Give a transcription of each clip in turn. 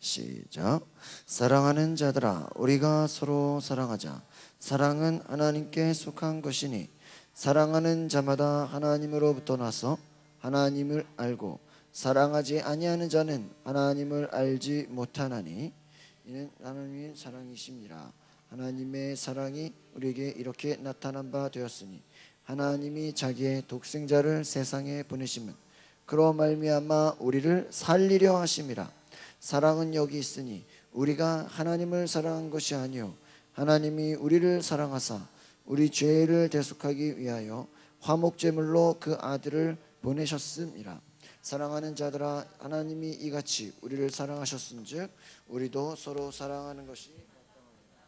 시작. 사랑하는 자들아 우리가 서로 사랑하자. 사랑은 하나님께 속한 것이니 사랑하는 자마다 하나님으로부터 나서 하나님을 알고 사랑하지 아니하는 자는 하나님을 알지 못하나니 이는 하나님의 사랑이심이라. 하나님의 사랑이 우리에게 이렇게 나타난 바 되었으니 하나님이 자기의 독생자를 세상에 보내심은 그로 말미암아 우리를 살리려 하심이라. 사랑은 여기 있으니 우리가 하나님을 사랑한 것이 아니요 하나님이 우리를 사랑하사 우리 죄를 대속하기 위하여 화목제물로 그 아들을 보내셨음이라. 사랑하는 자들아 하나님이 이같이 우리를 사랑하셨은즉 우리도 서로 사랑하는 것이 마땅하니라.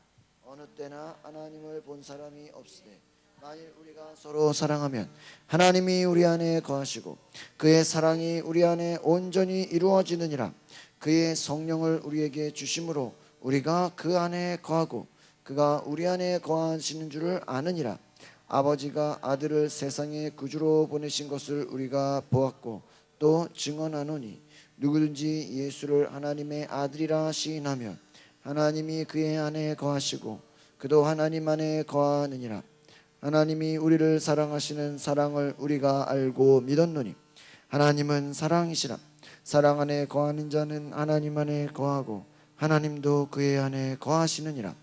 어느 때나 하나님을 본 사람이 없으되 만일 우리가 서로 사랑하면 하나님이 우리 안에 거하시고 그의 사랑이 우리 안에 온전히 이루어지느니라. 그의 성령을 우리에게 주심으로 우리가 그 안에 거하고 그가 우리 안에 거하시는 줄을 아느니라. 아버지가 아들을 세상의 구주로 보내신 것을 우리가 보았고 또 증언하노니 누구든지 예수를 하나님의 아들이라 시인하면 하나님이 그의 안에 거하시고 그도 하나님 안에 거하느니라. 하나님이 우리를 사랑하시는 사랑을 우리가 알고 믿었노니 하나님은 사랑이시라. 사랑 안에 거하는 자는 하나님 안에 거하고 하나님도 그의 안에 거하시느니라.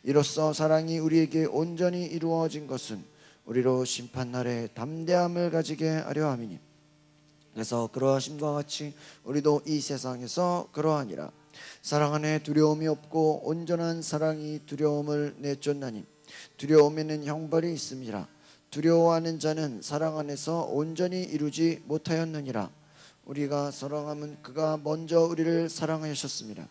이로써 사랑이 우리에게 온전히 이루어진 것은 우리로 심판날에 담대함을 가지게 하려 함이니 그래서 그러하심과 같이 우리도 이 세상에서 그러하니라. 사랑 안에 두려움이 없고 온전한 사랑이 두려움을 내쫓나니 두려움에는 형벌이 있음이라. 두려워하는 자는 사랑 안에서 온전히 이루지 못하였느니라. 우리가 사랑하면 그가 먼저 우리를 사랑하셨습니다.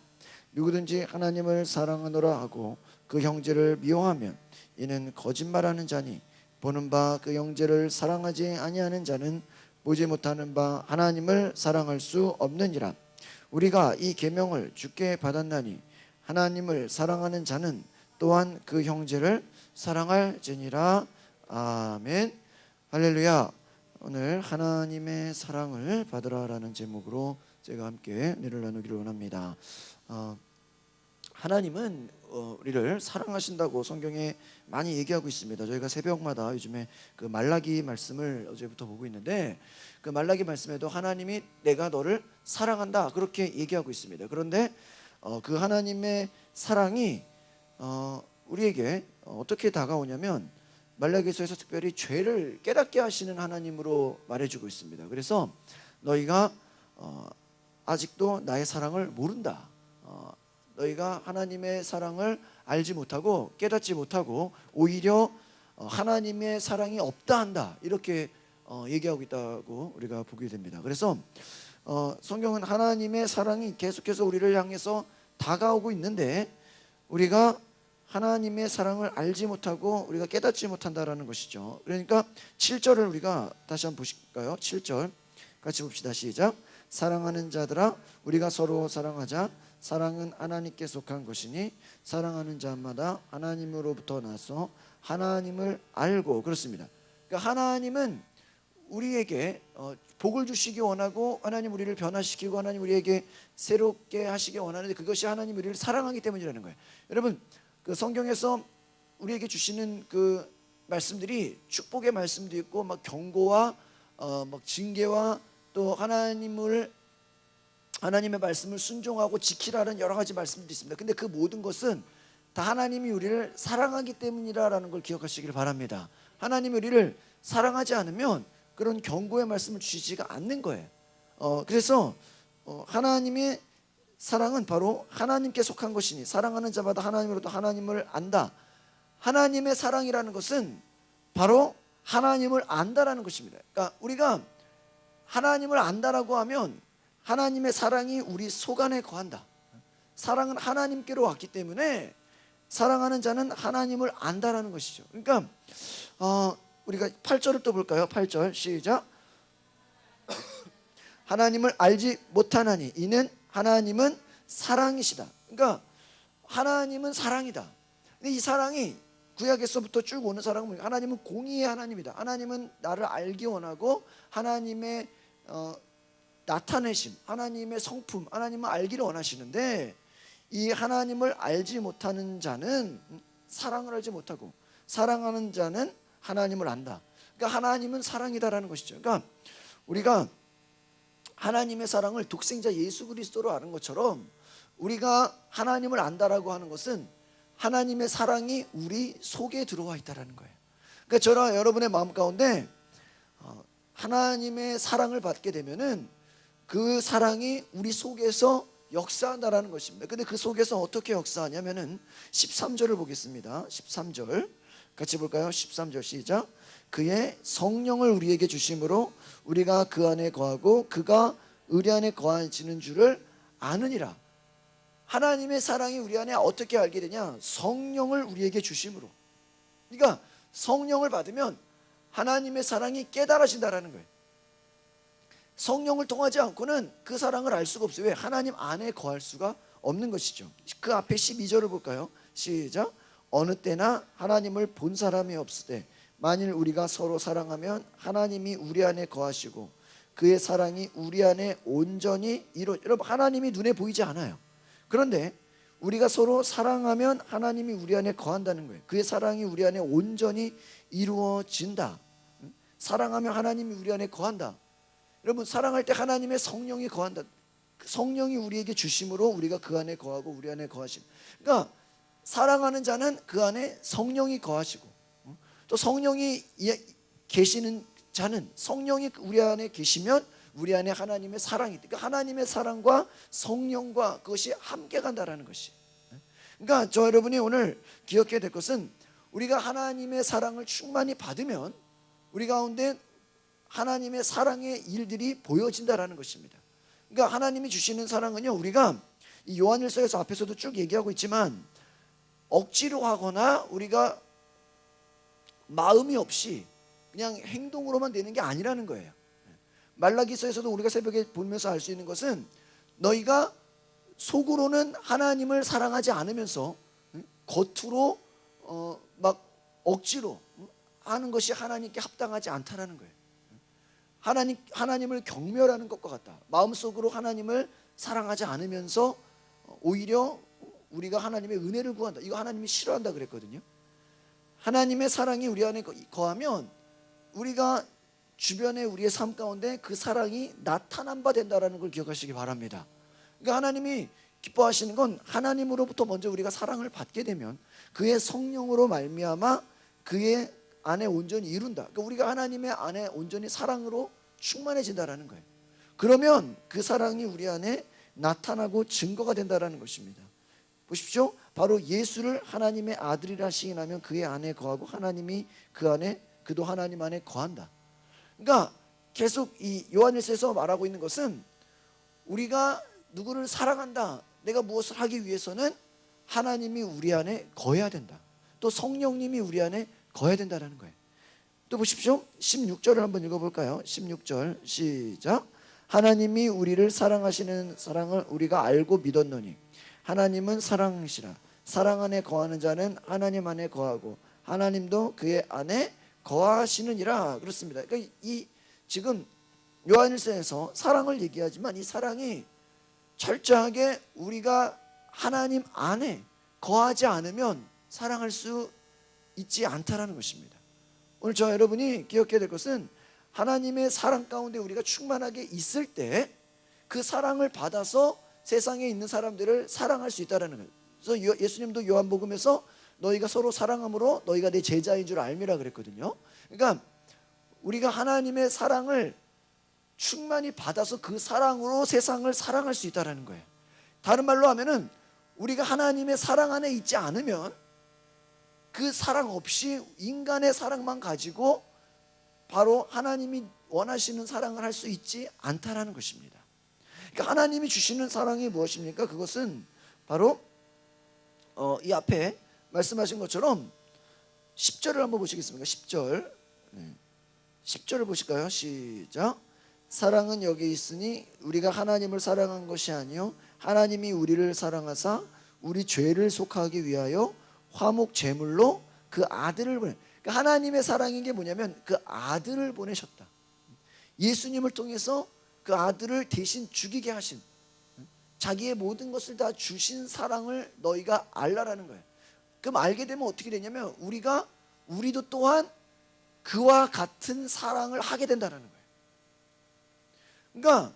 누구든지 하나님을 사랑하노라 하고 그 형제를 미워하면 이는 거짓말하는 자니 보는 바 그 형제를 사랑하지 아니하는 자는 보지 못하는 바 하나님을 사랑할 수 없느니라. 우리가 이 계명을 주께 받았나니 하나님을 사랑하는 자는 또한 그 형제를 사랑할지니라. 아멘. 할렐루야. 오늘 하나님의 사랑을 받으라라는 제목으로 제가 함께 은혜를 나누기를 원합니다. 하나님은 우리를 사랑하신다고 성경에 많이 얘기하고 있습니다. 저희가 새벽마다 요즘에 그 말라기 말씀을 어제부터 보고 있는데 그 말라기 말씀에도 하나님이 내가 너를 사랑한다 그렇게 얘기하고 있습니다. 그런데 그 하나님의 사랑이 우리에게 어떻게 다가오냐면 말라기서에서 특별히 죄를 깨닫게 하시는 하나님으로 말해주고 있습니다. 그래서 너희가 아직도 나의 사랑을 모른다. 너희가 하나님의 사랑을 알지 못하고 깨닫지 못하고 오히려 하나님의 사랑이 없다 한다 이렇게 얘기하고 있다고 우리가 보게 됩니다. 그래서 성경은 하나님의 사랑이 계속해서 우리를 향해서 다가오고 있는데 우리가 하나님의 사랑을 알지 못하고 우리가 깨닫지 못한다라는 것이죠. 그러니까 7절을 우리가 다시 한번 보실까요? 7절 같이 봅시다. 시작. 사랑하는 자들아 우리가 서로 사랑하자. 사랑은 하나님께 속한 것이니 사랑하는 자마다 하나님으로부터 나서 하나님을 알고. 그렇습니다. 그러니까 하나님은 우리에게 복을 주시기 원하고 하나님 우리를 변화시키고 하나님 우리에게 새롭게 하시기 원하는데 그것이 하나님 우리를 사랑하기 때문이라는 거예요. 여러분 그 성경에서 우리에게 주시는 그 말씀들이 축복의 말씀도 있고 막 경고와 막 징계와 또 하나님의 말씀을 순종하고 지키라는 여러 가지 말씀들이 있습니다. 근데 그 모든 것은 다 하나님이 우리를 사랑하기 때문이라는 걸 기억하시길 바랍니다. 하나님이 우리를 사랑하지 않으면 그런 경고의 말씀을 주시지가 않는 거예요. 그래서 하나님의 사랑은 바로 하나님께 속한 것이니 사랑하는 자마다 하나님으로부터 하나님을 안다. 하나님의 사랑이라는 것은 바로 하나님을 안다라는 것입니다. 그러니까 우리가 하나님을 안다라고 하면 하나님의 사랑이 우리 속 안에 거한다. 사랑은 하나님께로 왔기 때문에 사랑하는 자는 하나님을 안다라는 것이죠. 그러니까 우리가 8절을 또 볼까요? 8절 시작. 하나님을 알지 못하나니 이는 하나님은 사랑이시다. 그러니까 하나님은 사랑이다. 근데 이 사랑이 구약에서부터 쭉 오는 사랑은 하나님은 공의의 하나님이다. 하나님은 나를 알기 원하고 하나님의 나타내심, 하나님의 성품, 하나님을 알기를 원하시는데 이 하나님을 알지 못하는 자는 사랑을 알지 못하고 사랑하는 자는 하나님을 안다. 그러니까 하나님은 사랑이다라는 것이죠. 그러니까 우리가 하나님의 사랑을 독생자 예수 그리스도로 아는 것처럼 우리가 하나님을 안다라고 하는 것은 하나님의 사랑이 우리 속에 들어와 있다라는 거예요. 그러니까 저와 여러분의 마음 가운데 하나님의 사랑을 받게 되면은 그 사랑이 우리 속에서 역사한다라는 것입니다. 근데 그 속에서 어떻게 역사하냐면은 13절을 보겠습니다. 13절 같이 볼까요? 13절 시작. 그의 성령을 우리에게 주심으로 우리가 그 안에 거하고 그가 우리 안에 거하시는 줄을 아느니라. 하나님의 사랑이 우리 안에 어떻게 알게 되냐? 성령을 우리에게 주심으로. 그러니까 성령을 받으면 하나님의 사랑이 깨달아진다라는 거예요. 성령을 통하지 않고는 그 사랑을 알 수가 없어요. 왜? 하나님 안에 거할 수가 없는 것이죠. 그 앞에 12절을 볼까요? 시작. 어느 때나 하나님을 본 사람이 없을 때 만일 우리가 서로 사랑하면 하나님이 우리 안에 거하시고 그의 사랑이 우리 안에 온전히 여러분 하나님이 눈에 보이지 않아요. 그런데 우리가 서로 사랑하면 하나님이 우리 안에 거한다는 거예요. 그의 사랑이 우리 안에 온전히 이루어진다. 사랑하면 하나님이 우리 안에 거한다. 여러분 사랑할 때 하나님의 성령이 거한다. 성령이 우리에게 주심으로 우리가 그 안에 거하고 우리 안에 거하신. 그러니까 사랑하는 자는 그 안에 성령이 거하시고 또 성령이 계시는 자는 성령이 우리 안에 계시면 우리 안에 하나님의 사랑이 있다. 그러니까 하나님의 사랑과 성령과 그것이 함께 간다라는 것이. 그러니까 저 여러분이 오늘 기억해야 될 것은 우리가 하나님의 사랑을 충만히 받으면 우리 가운데 하나님의 사랑의 일들이 보여진다라는 것입니다. 그러니까 하나님이 주시는 사랑은요, 우리가 이 요한일서에서 앞에서도 쭉 얘기하고 있지만 억지로 하거나 우리가 마음이 없이 그냥 행동으로만 되는 게 아니라는 거예요. 말라기서에서도 우리가 새벽에 보면서 알 수 있는 것은 너희가 속으로는 하나님을 사랑하지 않으면서 겉으로 막 억지로 하는 것이 하나님께 합당하지 않다라는 거예요. 하나님을 경멸하는 것과 같다. 마음속으로 하나님을 사랑하지 않으면서 오히려 우리가 하나님의 은혜를 구한다. 이거 하나님이 싫어한다 그랬거든요. 하나님의 사랑이 우리 안에 거하면 우리가 주변에 우리의 삶 가운데 그 사랑이 나타난 바 된다라는 걸 기억하시기 바랍니다. 그러니까 하나님이 기뻐하시는 건 하나님으로부터 먼저 우리가 사랑을 받게 되면 그의 성령으로 말미암아 그의 안에 온전히 이룬다. 그러니까 우리가 하나님의 안에 온전히 사랑으로 충만해진다라는 거예요. 그러면 그 사랑이 우리 안에 나타나고 증거가 된다라는 것입니다. 보십시오. 바로 예수를 하나님의 아들이라 시인하면 그의 안에 거하고 하나님이 그 안에 그도 하나님 안에 거한다. 그러니까 계속 이 요한일서에서 말하고 있는 것은 우리가 누구를 사랑한다. 내가 무엇을 하기 위해서는 하나님이 우리 안에 거해야 된다. 또 성령님이 우리 안에 거해야 된다는 거예요. 또 보십시오. 16절을 한번 읽어볼까요? 16절 시작. 하나님이 우리를 사랑하시는 사랑을 우리가 알고 믿었노니 하나님은 사랑이시라. 사랑 안에 거하는 자는 하나님 안에 거하고 하나님도 그의 안에 거하시느니라. 그렇습니다. 그러니까 이 지금 요한일서에서 사랑을 얘기하지만 이 사랑이 철저하게 우리가 하나님 안에 거하지 않으면 사랑할 수 있지 않다라는 것입니다. 오늘 저 여러분이 기억해야 될 것은 하나님의 사랑 가운데 우리가 충만하게 있을 때 그 사랑을 받아서 세상에 있는 사람들을 사랑할 수 있다는 거예요. 그래서 예수님도 요한복음에서 너희가 서로 사랑함으로 너희가 내 제자인 줄 알미라 그랬거든요. 그러니까 우리가 하나님의 사랑을 충만히 받아서 그 사랑으로 세상을 사랑할 수 있다는 거예요. 다른 말로 하면은 우리가 하나님의 사랑 안에 있지 않으면 그 사랑 없이 인간의 사랑만 가지고 바로 하나님이 원하시는 사랑을 할 수 있지 않다라는 것입니다. 그러니까 하나님이 주시는 사랑이 무엇입니까? 그것은 바로 이 앞에 말씀하신 것처럼 10절을 한번 보시겠습니까? 10절 10절을 보실까요? 시작. 사랑은 여기 있으니 우리가 하나님을 사랑한 것이 아니요 하나님이 우리를 사랑하사 우리 죄를 속하기 위하여 화목 제물로 그 아들을 보내. 그러니까 하나님의 사랑인 게 뭐냐면 그 아들을 보내셨다. 예수님을 통해서 그 아들을 대신 죽이게 하신, 자기의 모든 것을 다 주신 사랑을 너희가 알라라는 거예요. 그럼 알게 되면 어떻게 되냐면 우리도 또한 그와 같은 사랑을 하게 된다는 거예요. 그러니까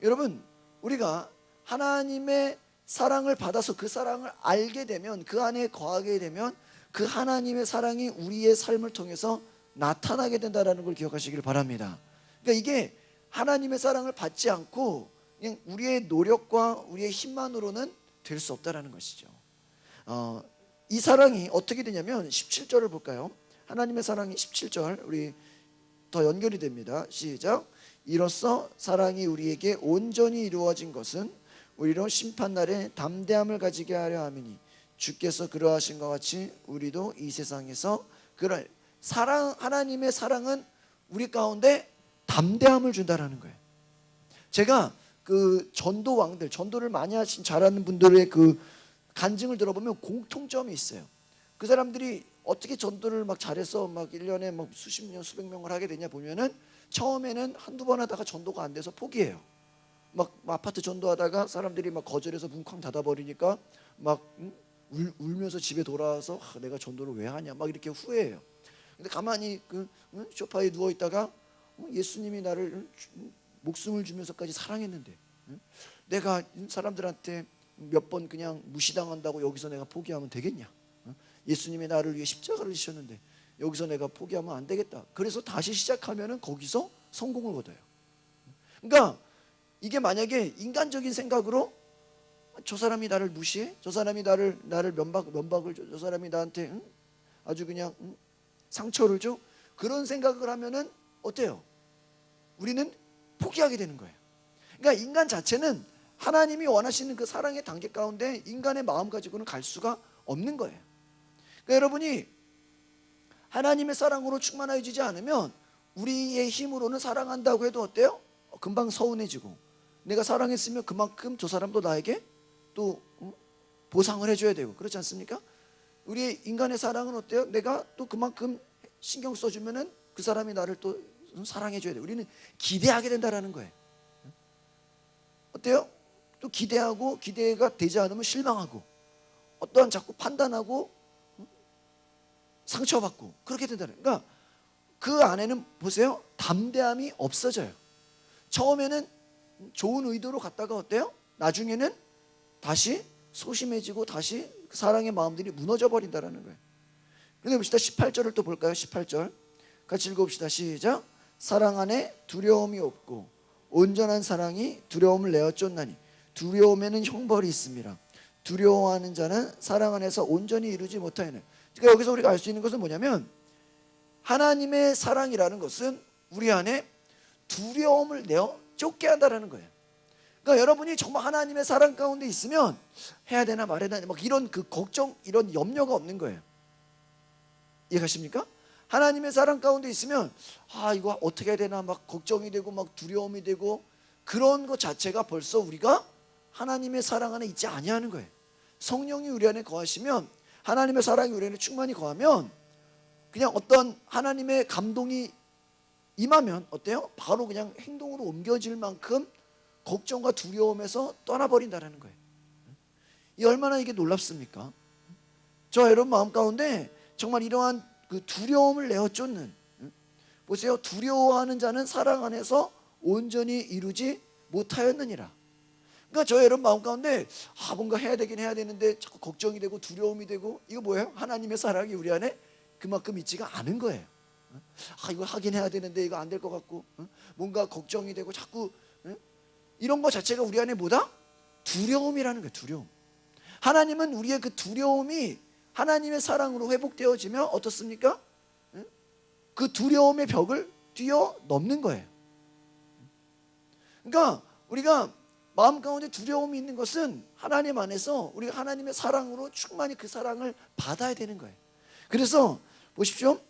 여러분, 우리가 하나님의 사랑을 받아서 그 사랑을 알게 되면, 그 안에 거하게 되면 그 하나님의 사랑이 우리의 삶을 통해서 나타나게 된다는 걸 기억하시길 바랍니다. 그러니까 이게 하나님의 사랑을 받지 않고 그냥 우리의 노력과 우리의 힘만으로는 될 수 없다는 것이죠. 이 사랑이 어떻게 되냐면 17절을 볼까요? 하나님의 사랑이 17절, 우리 더 연결이 됩니다. 시작. 이로써 사랑이 우리에게 온전히 이루어진 것은 우리로 심판날에 담대함을 가지게 하려 함이니 주께서 그러하신 것 같이 우리도 이 세상에서 그런 하나님의 사랑은 우리 가운데 담대함을 준다라는 거예요. 제가 그 전도왕들, 전도를 많이 하신 잘하는 분들의 그 간증을 들어보면 공통점이 있어요. 그 사람들이 어떻게 전도를 막 잘해서 막 1년에 막 수십 명, 수백 명을 하게 되냐 보면은 처음에는 한두 번 하다가 전도가 안 돼서 포기해요. 막 아파트 전도하다가 사람들이 막 거절해서 문 쾅 닫아버리니까 막 울면서 집에 돌아와서 내가 전도를 왜 하냐 막 이렇게 후회해요. 근데 가만히 그 소파에 누워 있다가 예수님이 나를 목숨을 주면서까지 사랑했는데 내가 사람들한테 몇 번 그냥 무시당한다고 여기서 내가 포기하면 되겠냐? 예수님이 나를 위해 십자가를 지셨는데 여기서 내가 포기하면 안 되겠다. 그래서 다시 시작하면은 거기서 성공을 거둬요. 그러니까 이게 만약에 인간적인 생각으로 저 사람이 나를 무시해, 저 사람이 나를 면박을 줘, 저 사람이 나한테 아주 그냥 상처를 줘, 그런 생각을 하면은 어때요? 우리는 포기하게 되는 거예요. 그러니까 인간 자체는 하나님이 원하시는 그 사랑의 단계 가운데 인간의 마음 가지고는 갈 수가 없는 거예요. 그러니까 여러분이 하나님의 사랑으로 충만해지지 않으면 우리의 힘으로는 사랑한다고 해도 어때요? 금방 서운해지고, 내가 사랑했으면 그만큼 저 사람도 나에게 또 보상을 해줘야 되고, 그렇지 않습니까? 우리 인간의 사랑은 어때요? 내가 또 그만큼 신경 써주면은 그 사람이 나를 또 사랑해줘야 돼요. 우리는 기대하게 된다라는 거예요. 어때요? 또 기대하고 기대가 되지 않으면 실망하고, 어떠한 자꾸 판단하고 상처받고 그렇게 된다는 거예요. 그러니까 그 안에는 보세요, 담대함이 없어져요. 처음에는 좋은 의도로 갔다가 어때요? 나중에는 다시 소심해지고 다시 그 사랑의 마음들이 무너져 버린다는 거예요. 그런데 봅시다. 18절을 또 볼까요? 18절 같이 읽어봅시다. 시작. 사랑 안에 두려움이 없고 온전한 사랑이 두려움을 내어 쫓나니 두려움에는 형벌이 있습니다. 두려워하는 자는 사랑 안에서 온전히 이루지 못하여는. 그러니까 여기서 우리가 알 수 있는 것은 뭐냐면, 하나님의 사랑이라는 것은 우리 안에 두려움을 내어 쫓게 한다는 거예요. 그러니까 여러분이 정말 하나님의 사랑 가운데 있으면 해야 되나 말해야 되나 막 이런 그 걱정, 이런 염려가 없는 거예요. 이해가십니까? 하나님의 사랑 가운데 있으면 이거 어떻게 해야 되나 막 걱정이 되고 막 두려움이 되고, 그런 것 자체가 벌써 우리가 하나님의 사랑 안에 있지 아니하는 거예요. 성령이 우리 안에 거하시면, 하나님의 사랑이 우리 안에 충만히 거하면 그냥 어떤 하나님의 감동이 임하면 어때요? 바로 그냥 행동으로 옮겨질 만큼 걱정과 두려움에서 떠나버린다는 거예요. 이 얼마나 이게 놀랍습니까? 저 여러분 마음 가운데 정말 이러한 그 두려움을 내어 쫓는, 보세요. 두려워하는 자는 사랑 안에서 온전히 이루지 못하였느니라. 그러니까 저 여러분 마음 가운데 뭔가 해야 되긴 해야 되는데 자꾸 걱정이 되고 두려움이 되고, 이거 뭐예요? 하나님의 사랑이 우리 안에 그만큼 있지가 않은 거예요. 이거 하긴 해야 되는데 이거 안 될 것 같고, 뭔가 걱정이 되고 자꾸 이런 것 자체가 우리 안에 뭐다? 두려움이라는 거예요. 두려움. 하나님은 우리의 그 두려움이 하나님의 사랑으로 회복되어지면 어떻습니까? 그 두려움의 벽을 뛰어넘는 거예요. 그러니까 우리가 마음 가운데 두려움이 있는 것은 하나님 안에서 우리가 하나님의 사랑으로 충만히 그 사랑을 받아야 되는 거예요. 그래서 보십시오.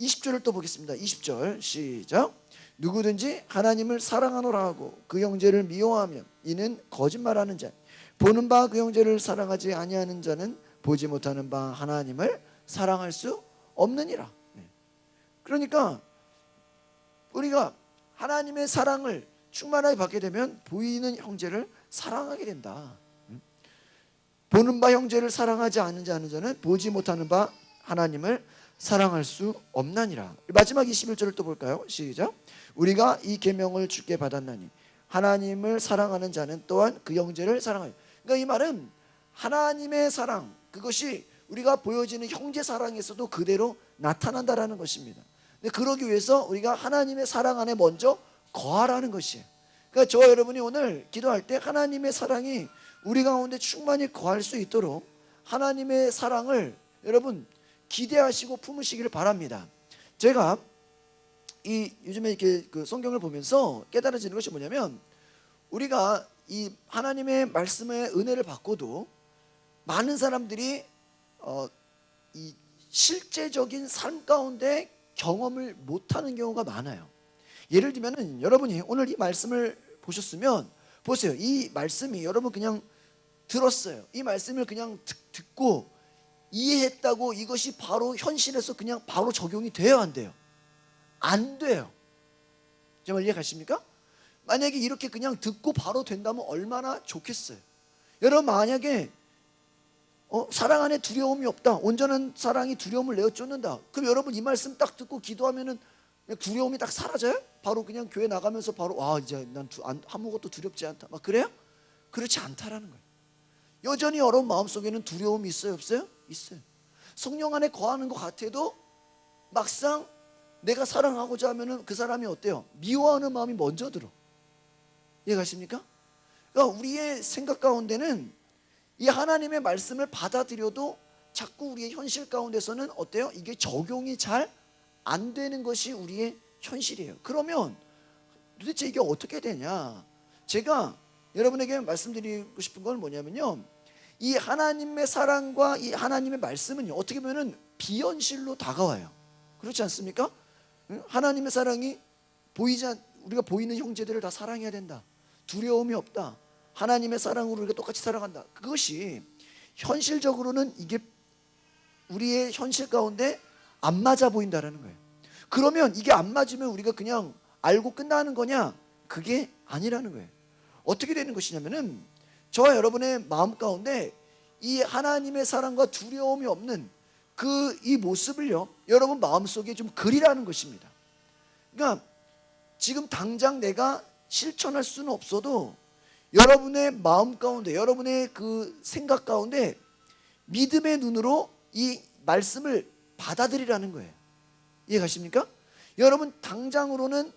20절을 또 보겠습니다. 20절 시작. 누구든지 하나님을 사랑하노라 하고 그 형제를 미워하면 이는 거짓말하는 자, 보는 바 그 형제를 사랑하지 아니하는 자는 보지 못하는 바 하나님을 사랑할 수 없느니라. 그러니까 우리가 하나님의 사랑을 충만하게 받게 되면 보이는 형제를 사랑하게 된다. 보는 바 형제를 사랑하지 않는 자는 보지 못하는 바 하나님을 사랑할 수 없나니라. 마지막 21절을 또 볼까요? 시작. 우리가 이 계명을 주께 받았나니 하나님을 사랑하는 자는 또한 그 형제를 사랑하여. 그러니까 이 말은 하나님의 사랑, 그것이 우리가 보여지는 형제 사랑에서도 그대로 나타난다라는 것입니다. 근데 그러기 위해서 우리가 하나님의 사랑 안에 먼저 거하라는 것이에요. 그러니까 저와 여러분이 오늘 기도할 때 하나님의 사랑이 우리 가운데 충만히 거할 수 있도록 하나님의 사랑을 여러분 기대하시고 품으시기를 바랍니다. 제가 요즘에 이렇게 그 성경을 보면서 깨달아지는 것이 뭐냐면, 우리가 이 하나님의 말씀의 은혜를 받고도 많은 사람들이 이 실제적인 삶 가운데 경험을 못하는 경우가 많아요. 예를 들면은 여러분이 오늘 이 말씀을 보셨으면 보세요. 이 말씀이 여러분 그냥 들었어요. 이 말씀을 그냥 듣고 이해했다고 이것이 바로 현실에서 그냥 바로 적용이 돼요, 안 돼요? 안 돼요. 정말 이해가십니까? 만약에 이렇게 그냥 듣고 바로 된다면 얼마나 좋겠어요. 여러분 만약에 사랑 안에 두려움이 없다, 온전한 사랑이 두려움을 내어 쫓는다, 그럼 여러분 이 말씀 딱 듣고 기도하면은 두려움이 딱 사라져요? 바로 그냥 교회 나가면서 바로 이제 난 아무것도 두렵지 않다, 막 그래요? 그렇지 않다라는 거예요. 여전히 여러분 마음속에는 두려움이 있어요, 없어요? 있어요. 성령 안에 거하는 것 같아도 막상 내가 사랑하고자 하면은 그 사람이 어때요? 미워하는 마음이 먼저 들어. 이해가십니까? 그러니까 우리의 생각 가운데는 이 하나님의 말씀을 받아들여도 자꾸 우리의 현실 가운데서는 어때요? 이게 적용이 잘 안 되는 것이 우리의 현실이에요. 그러면 도대체 이게 어떻게 되냐? 제가 여러분에게 말씀드리고 싶은 건 뭐냐면요, 이 하나님의 사랑과 이 하나님의 말씀은요, 어떻게 보면 비현실로 다가와요. 그렇지 않습니까? 하나님의 사랑이 우리가 보이는 형제들을 다 사랑해야 된다, 두려움이 없다, 하나님의 사랑으로 우리가 똑같이 살아간다. 그것이 현실적으로는 이게 우리의 현실 가운데 안 맞아 보인다라는 거예요. 그러면 이게 안 맞으면 우리가 그냥 알고 끝나는 거냐? 그게 아니라는 거예요. 어떻게 되는 것이냐면은 저와 여러분의 마음 가운데 이 하나님의 사랑과 두려움이 없는 이 모습을요, 여러분 마음속에 좀 그리라는 것입니다. 그러니까 지금 당장 내가 실천할 수는 없어도 여러분의 마음 가운데, 여러분의 그 생각 가운데 믿음의 눈으로 이 말씀을 받아들이라는 거예요. 이해가십니까? 여러분 당장으로는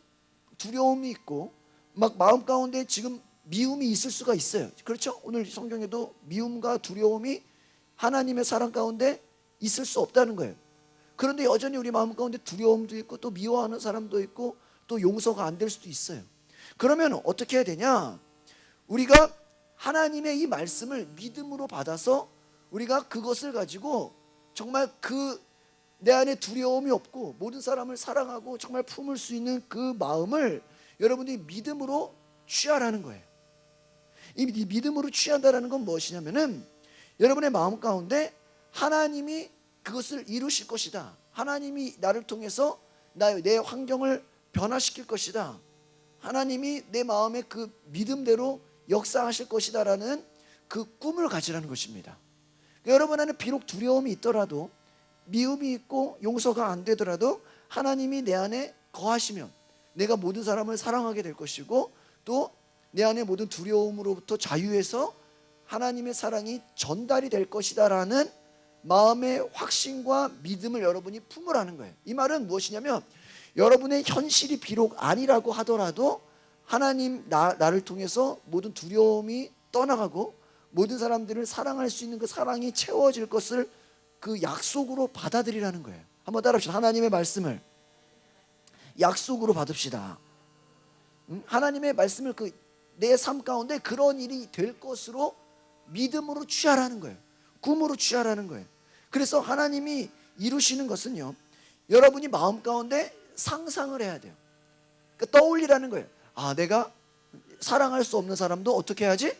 두려움이 있고 막 마음 가운데 지금 미움이 있을 수가 있어요. 그렇죠? 오늘 성경에도 미움과 두려움이 하나님의 사랑 가운데 있을 수 없다는 거예요. 그런데 여전히 우리 마음 가운데 두려움도 있고 또 미워하는 사람도 있고 또 용서가 안 될 수도 있어요. 그러면 어떻게 해야 되냐? 우리가 하나님의 이 말씀을 믿음으로 받아서 우리가 그것을 가지고 정말 내 안에 두려움이 없고 모든 사람을 사랑하고 정말 품을 수 있는 그 마음을 여러분들이 믿음으로 취하라는 거예요. 이 믿음으로 취한다는 건 무엇이냐면은 여러분의 마음 가운데 하나님이 그것을 이루실 것이다, 하나님이 나를 통해서 내 환경을 변화시킬 것이다, 하나님이 내 마음의 그 믿음대로 역사하실 것이다 라는 그 꿈을 가지라는 것입니다. 여러분 안에 비록 두려움이 있더라도, 미움이 있고 용서가 안 되더라도 하나님이 내 안에 거하시면 내가 모든 사람을 사랑하게 될 것이고 또 내 안에 모든 두려움으로부터 자유해서 하나님의 사랑이 전달이 될 것이다 라는 마음의 확신과 믿음을 여러분이 품으라는 거예요. 이 말은 무엇이냐면 여러분의 현실이 비록 아니라고 하더라도 하나님 나를 통해서 모든 두려움이 떠나가고 모든 사람들을 사랑할 수 있는 그 사랑이 채워질 것을 그 약속으로 받아들이라는 거예요. 한번 따라합시다. 하나님의 말씀을 약속으로 받읍시다. 하나님의 말씀을 내 삶 가운데 그런 일이 될 것으로 믿음으로 취하라는 거예요. 꿈으로 취하라는 거예요. 그래서 하나님이 이루시는 것은요, 여러분이 마음 가운데 상상을 해야 돼요. 그러니까 떠올리라는 거예요. 내가 사랑할 수 없는 사람도 어떻게 해야지?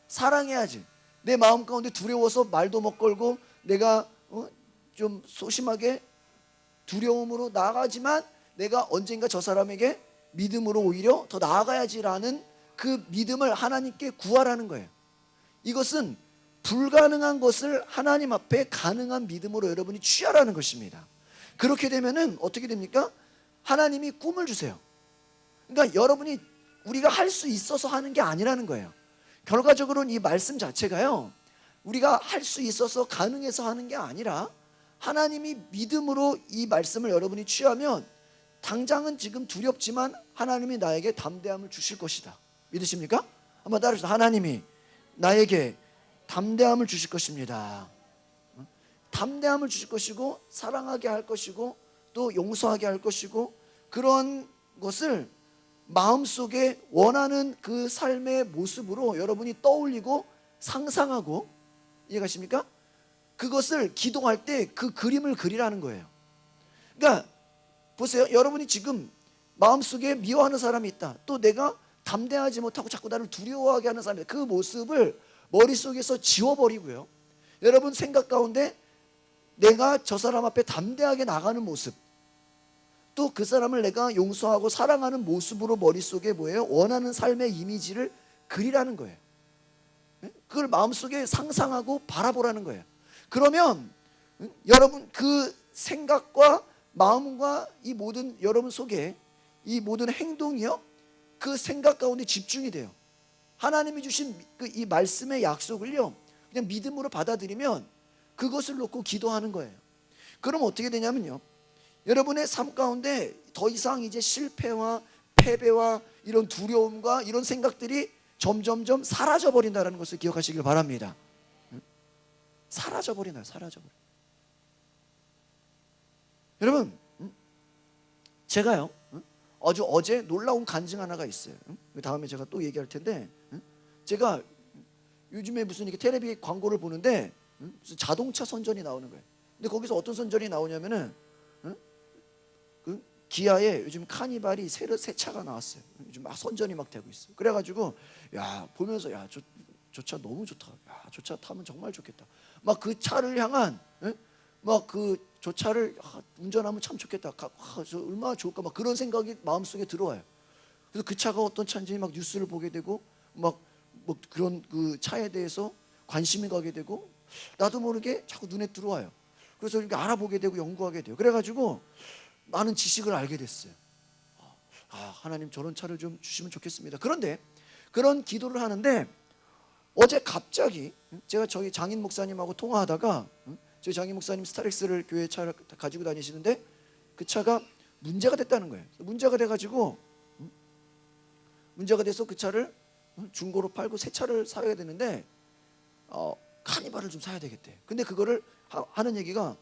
사랑해야지. 내 마음 가운데 두려워서 말도 못 걸고 내가 좀 소심하게 두려움으로 나아가지만 내가 언젠가 저 사람에게 믿음으로 오히려 더 나아가야지라는 그 믿음을 하나님께 구하라는 거예요. 이것은 불가능한 것을 하나님 앞에 가능한 믿음으로 여러분이 취하라는 것입니다. 그렇게 되면은 어떻게 됩니까? 하나님이 꿈을 주세요. 그러니까 여러분이 우리가 할 수 있어서 하는 게 아니라는 거예요. 결과적으로는 이 말씀 자체가요, 우리가 할 수 있어서 가능해서 하는 게 아니라 하나님이 믿음으로 이 말씀을 여러분이 취하면 당장은 지금 두렵지만 하나님이 나에게 담대함을 주실 것이다. 믿으십니까? 한번 따라해주세요. 하나님이 나에게 담대함을 주실 것입니다. 담대함을 주실 것이고 사랑하게 할 것이고 또 용서하게 할 것이고 그런 것을 마음속에 원하는 그 삶의 모습으로 여러분이 떠올리고 상상하고, 이해가십니까? 그것을 기도할 때 그 그림을 그리라는 거예요. 그러니까 보세요. 여러분이 지금 마음속에 미워하는 사람이 있다. 또 내가 담대하지 못하고 자꾸 나를 두려워하게 하는 사람이 있다. 그 모습을 머릿속에서 지워버리고요, 여러분 생각 가운데 내가 저 사람 앞에 담대하게 나가는 모습, 또 그 사람을 내가 용서하고 사랑하는 모습으로 머릿속에 뭐예요? 원하는 삶의 이미지를 그리라는 거예요. 그걸 마음속에 상상하고 바라보라는 거예요. 그러면 여러분 그 생각과 마음과 이 모든 여러분 속에 이 모든 행동이요, 그 생각 가운데 집중이 돼요. 하나님이 주신 이 말씀의 약속을요 그냥 믿음으로 받아들이면 그것을 놓고 기도하는 거예요. 그럼 어떻게 되냐면요, 여러분의 삶 가운데 더 이상 이제 실패와 패배와 이런 두려움과 이런 생각들이 점점점 사라져 버린다는 것을 기억하시길 바랍니다. 사라져 버린다. 사라져 버려. 여러분, 제가요 아주 어제 놀라운 간증 하나가 있어요. 다음에 제가 또 얘기할 텐데, 제가 요즘에 무슨 이렇게 텔레비 광고를 보는데 무슨 자동차 선전이 나오는 거예요. 근데 거기서 어떤 선전이 나오냐면은 그 기아에 요즘 카니발이 새 차가 나왔어요. 요즘 막 선전이 막 되고 있어요. 그래가지고 야 보면서 야 저 차 너무 좋다. 야 저 차 타면 정말 좋겠다. 막 그 차를 향한 막 그 저 차를 운전하면 참 좋겠다. 저 얼마나 좋을까. 막 그런 생각이 마음속에 들어와요. 그래서 그 차가 어떤 차인지 막 뉴스를 보게 되고 막 뭐 그런 그 차에 대해서 관심이 가게 되고 나도 모르게 자꾸 눈에 들어와요. 그래서 이렇게 알아보게 되고 연구하게 돼요. 그래가지고 많은 지식을 알게 됐어요. 하나님 저런 차를 좀 주시면 좋겠습니다. 그런데 그런 기도를 하는데 어제 갑자기 제가 저희 장인 목사님하고 통화하다가 저희 장인 목사님 스타렉스를 교회 차를 가지고 다니시는데 그 차가 문제가 됐다는 거예요. 문제가 돼가지고 문제가 돼서 그 차를 중고로 팔고 새 차를 사야 되는데 카니발을 좀 사야 되겠대. 근데 그거를 하는 얘기가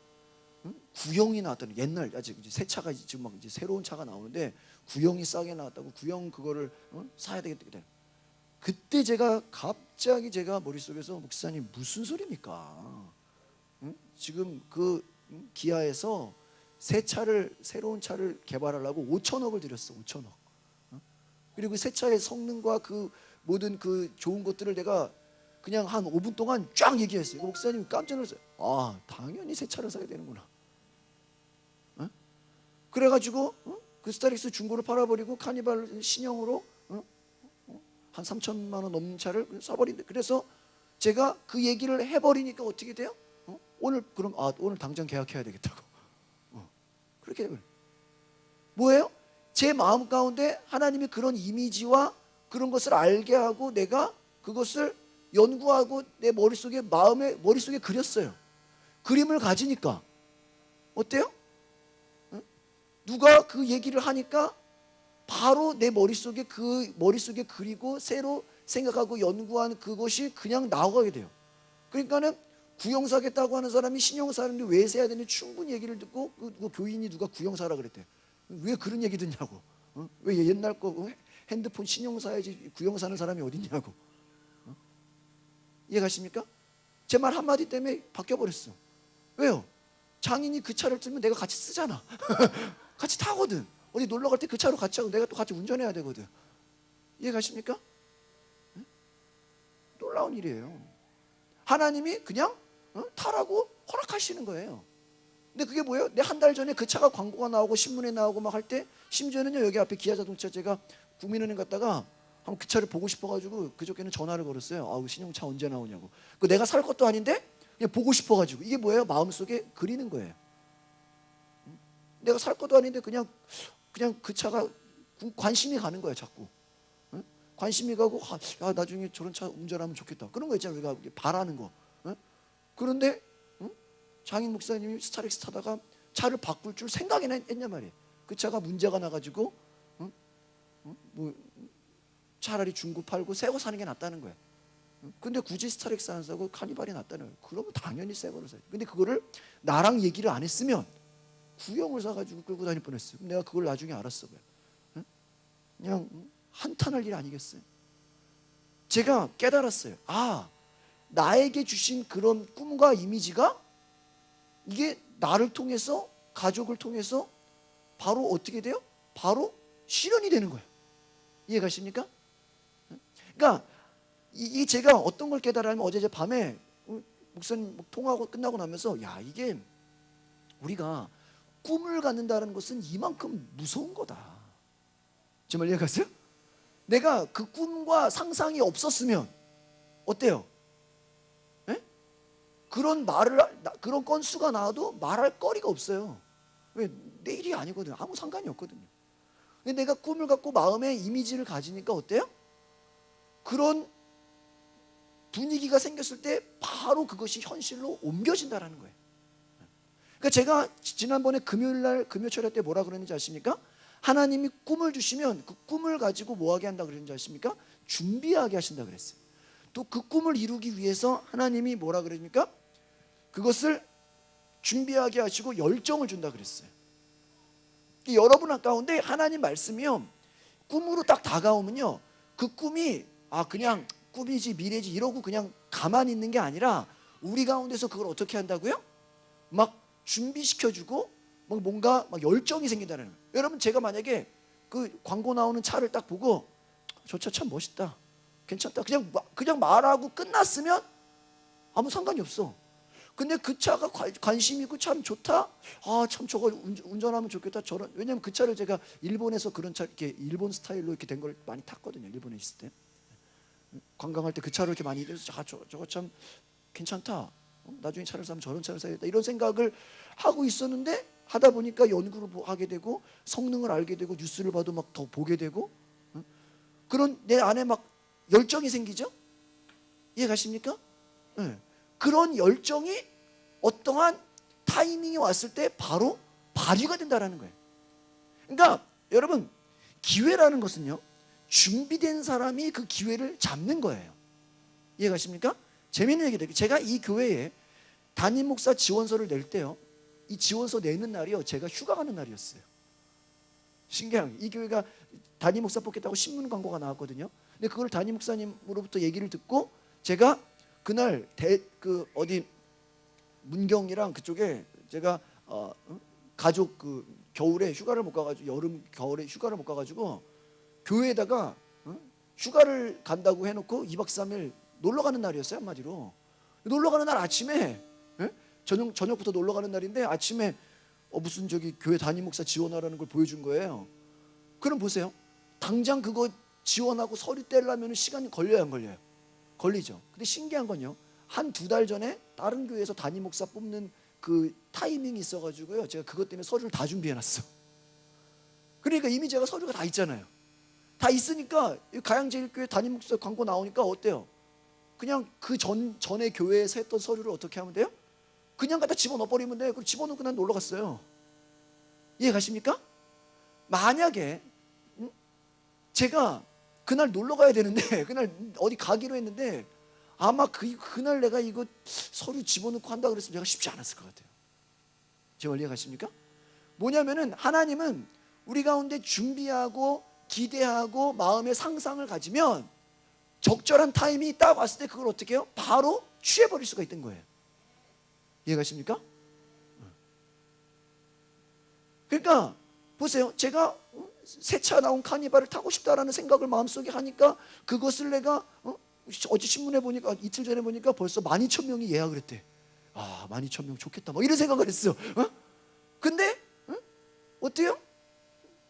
구형이 나왔다는, 옛날 아직 이제 새 차가 지금 막 이제 새로운 차가 나오는데 구형이 싸게 나왔다고 구형 그거를 사야 되겠대. 그때 제가 갑자기 제가 머릿속에서 목사님 무슨 소리입니까? 지금 그 기아에서 새로운 차를 개발하려고 5천억을 들였어. 5천억. 그리고 새 차의 성능과 그 모든 그 좋은 것들을 내가 그냥 한 5분 동안 쫙 얘기했어요. 목사님 깜짝 놀랐어요. 당연히 새 차를 사야 되는구나. 그래가지고 그 스타렉스 중고를 팔아버리고 카니발 신형으로 한 3천만 원 넘는 차를 사버린대. 그래서 제가 그 얘기를 해버리니까 어떻게 돼요? 오늘 그럼 오늘 당장 계약해야 되겠다고. 그렇게 되면 뭐예요? 제 마음 가운데 하나님이 그런 이미지와 그런 것을 알게 하고 내가 그것을 연구하고 내 머릿속에 머릿속에 그렸어요. 그림을 가지니까 어때요? 누가 그 얘기를 하니까 바로 내 머릿속에 그리고 새로 생각하고 연구한 그것이 그냥 나오게 돼요. 그러니까는 구형 사겠다고 하는 사람이 신형 사는데 왜 사야 되는지 충분히 얘기를 듣고 그 교인이 누가 구형 사라 그랬대. 왜 그런 얘기 듣냐고. 왜 옛날 거 핸드폰 신형 사야지 구형 사는 사람이 어딨냐고. 이해가십니까? 제 말 한마디 때문에 바뀌어버렸어. 왜요? 장인이 그 차를 쓰면 내가 같이 쓰잖아. 같이 타거든. 어디 놀러 갈 때 그 차로 같이 하고 내가 또 같이 운전해야 되거든. 이해가십니까? 놀라운 일이에요. 하나님이 그냥 타라고 허락하시는 거예요. 근데 그게 뭐예요? 내 한 달 전에 그 차가 광고가 나오고 신문에 나오고 막 할 때, 심지어는요 여기 앞에 기아자동차 제가 국민은행 갔다가 한번 그 차를 보고 싶어가지고 그저께는 전화를 걸었어요. 아우 신형차 언제 나오냐고. 그 내가 살 것도 아닌데 그냥 보고 싶어가지고. 이게 뭐예요? 마음속에 그리는 거예요. 내가 살 것도 아닌데 그냥 그 차가 관심이 가는 거예요. 자꾸 관심이 가고, 야 나중에 저런 차 운전하면 좋겠다, 그런 거 있잖아요. 우리가 바라는 거. 그런데 장인 목사님이 스타렉스 타다가 차를 바꿀 줄 생각이나 했냔 말이에요. 그 차가 문제가 나가지고 뭐 차라리 중고 팔고 새 거 사는 게 낫다는 거야. 근데 굳이 스타렉스 안 사고 카니발이 낫다는 거야. 그러면 당연히 새 거를 사요. 근데 그거를 나랑 얘기를 안 했으면 구형을 사가지고 끌고 다닐 뻔했어요. 내가 그걸 나중에 알았어. 그냥 한탄할 일 아니겠어요. 제가 깨달았어요. 아, 나에게 주신 그런 꿈과 이미지가 이게 나를 통해서, 가족을 통해서 바로 어떻게 돼요? 바로 실현이 되는 거예요. 이해가십니까? 그러니까 이게 제가 어떤 걸 깨달았냐면, 어제 제 밤에 목사님 통화하고 끝나고 나면서, 야 이게 우리가 꿈을 갖는다는 것은 이만큼 무서운 거다. 정말 이해갔어요? 내가 그 꿈과 상상이 없었으면 어때요? 에? 그런 건수가 나와도 말할 거리가 없어요. 왜? 내 일이 아니거든. 아무 상관이 없거든요. 근데 내가 꿈을 갖고 마음에 이미지를 가지니까 어때요? 그런 분위기가 생겼을 때 바로 그것이 현실로 옮겨진다라는 거예요. 그러니까 제가 지난번에 금요일날 금요 철야 때 뭐라 그랬는지 아십니까? 하나님이 꿈을 주시면 그 꿈을 가지고 뭐하게 한다 그랬는지 아십니까? 준비하게 하신다 그랬어요. 또 그 꿈을 이루기 위해서 하나님이 뭐라 그랬습니까? 그것을 준비하게 하시고 열정을 준다 그랬어요. 여러분 가운데 하나님 말씀이요, 꿈으로 딱 다가오면요, 그 꿈이 그냥 꿈이지 미래지 이러고 그냥 가만히 있는 게 아니라 우리 가운데서 그걸 어떻게 한다고요? 막 준비시켜주고 뭔가 막 열정이 생긴다는 거예요. 여러분, 제가 만약에 그 광고 나오는 차를 딱 보고 저 차 참 멋있다, 괜찮다, 그냥 말하고 끝났으면 아무 상관이 없어. 근데 그 차가 관심 있고 참 좋다, 참 저거 운전하면 좋겠다, 저런. 왜냐면 그 차를 제가 일본에서 그런 차, 이렇게 일본 스타일로 이렇게 된 걸 많이 탔거든요. 일본에 있을 때 관광할 때 그 차를 이렇게 많이 돼서 저거 참 괜찮다, 나중에 차를 사면 저런 차를 사야겠다, 이런 생각을 하고 있었는데, 하다 보니까 연구를 하게 되고 성능을 알게 되고 뉴스를 봐도 막 더 보게 되고, 그런 내 안에 막 열정이 생기죠. 이해 가십니까? 네. 그런 열정이 어떠한 타이밍이 왔을 때 바로 발휘가 된다라는 거예요. 그러니까 여러분, 기회라는 것은요, 준비된 사람이 그 기회를 잡는 거예요. 이해 가십니까? 재미있는 얘기 드릴게요. 제가 이 교회에 담임 목사 지원서를 낼 때요, 이 지원서 내는 날이요, 제가 휴가 가는 날이었어요. 신기한, 이 교회가 담임 목사 뽑겠다고 신문 광고가 나왔거든요. 근데 그걸 담임 목사님으로부터 얘기를 듣고 제가 그날 어디 문경이랑 그쪽에 제가 가족 겨울에 휴가를 못 가가지고, 여름 겨울에 휴가를 못 가가지고 교회에다가 휴가를 간다고 해놓고 2박 3일 놀러 가는 날이었어요. 한마디로 놀러 가는 날 아침에, 저녁부터 놀러 가는 날인데 아침에 무슨 저기 교회 담임 목사 지원하라는 걸 보여준 거예요. 그럼 보세요, 당장 그거 지원하고 서류 떼려면 시간이 걸려요, 안 걸려요? 걸리죠. 근데 신기한 건요, 한 2달 전에 다른 교회에서 담임 목사 뽑는 그 타이밍이 있어가지고요, 제가 그것 때문에 서류를 다 준비해놨어. 그러니까 이미 제가 서류가 다 있잖아요. 다 있으니까 가양제일교회 담임 목사 광고 나오니까 어때요? 그냥 그 전에 교회에서 했던 서류를 어떻게 하면 돼요? 그냥 갖다 집어넣어버리면 돼요. 그럼 집어넣고 난 놀러 갔어요. 이해 가십니까? 만약에 제가 그날 놀러 가야 되는데 그날 어디 가기로 했는데 아마 그날 내가 이거 서류 집어넣고 한다 그랬으면 제가 쉽지 않았을 것 같아요. 제 원리 가십니까? 뭐냐면은 하나님은 우리 가운데 준비하고 기대하고 마음의 상상을 가지면 적절한 타이밍이 딱 왔을 때 그걸 어떻게 해요? 바로 취해버릴 수가 있던 거예요. 이해가십니까? 그러니까 보세요, 제가 새 차 나온 카니발을 타고 싶다라는 생각을 마음속에 하니까 그것을 내가 어제 신문에 보니까, 이틀 전에 보니까 벌써 12,000명이 예약을 했대. 12,000명 좋겠다, 뭐 이런 생각을 했어. 어때요?